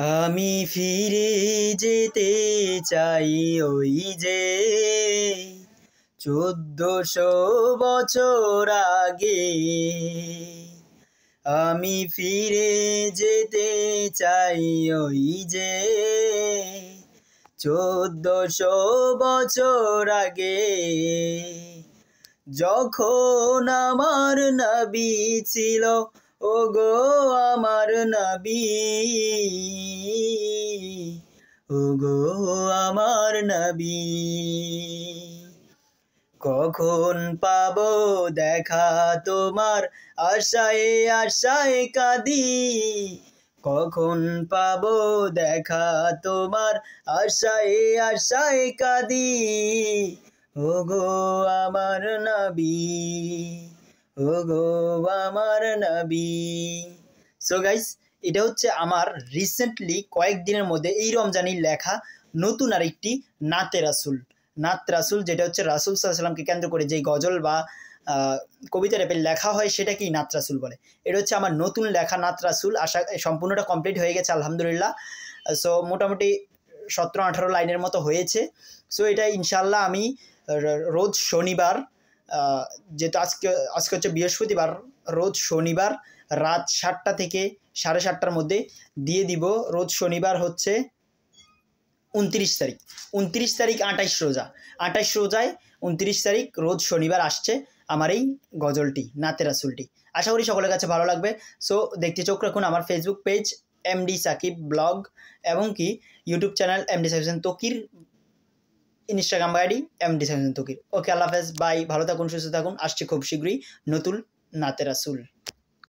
আমি ফিরে যেতে চাই ওই যে 1400 বছর আগে। আমি ফিরে যেতে চাই ওই যে 1400 বছর আগে, যখন আমার নবী ছিল ওগো আমার নবী, ওগো আমার নবী। কখন পাবো দেখা তোমার আশায় আশায় কাঁদি, কখন পাবো দেখা তোমার আশায় আশায় কাঁদি, ওগো আমার নবী, ওগো আমার নবী। সো গাইস, এটা হচ্ছে আমার রিসেন্টলি কয়েকদিনের মধ্যে এই রমজানের লেখা নতুন আরেকটি নাতে রাসুল। নাত রাসুল যেটা হচ্ছে রাসুল সাল্লাল্লাহু আলাইহি ওয়াসাল্লামকে কেন্দ্র করে যেই গজল বা কবিতা টাইপের লেখা হয় সেটাকেই নাত রাসুল বলে। এটা হচ্ছে আমার নতুন লেখা নাত রাসুল। সম্পূর্ণটা কমপ্লিট হয়ে গেছে আলহামদুলিল্লাহ। সো মোটামুটি 17-18 লাইনের মতো হয়েছে। সো এটা ইনশাল্লাহ আমি রোজ শনিবার, যেহেতু আজকে হচ্ছে বৃহস্পতিবার, রোজ শনিবার রাত 7টা থেকে 7:30টার মধ্যে দিয়ে দিব। রোজ শনিবার হচ্ছে 29 তারিখ, 29 তারিখ 28 রোজা, 28 রোজায় 29 তারিখ রোজ শনিবার আসছে আমার এই গজলটি নাতে রাসুলটি। আশা করি সকলের কাছে ভালো লাগবে। সো দেখতে চোখ রাখুন আমার Facebook page MD Sakib blog, এবং কি YouTube channel MD Sakib Hossain Tokir, Instagram ID MD Sakib Hossain Tokir. Okay, আল্লাহ হাফেজ, বাই। ভালো থাকুন, সুস্থ থাকুন। আসছে খুব শীঘ্রই নতুন নাতে রাসুল।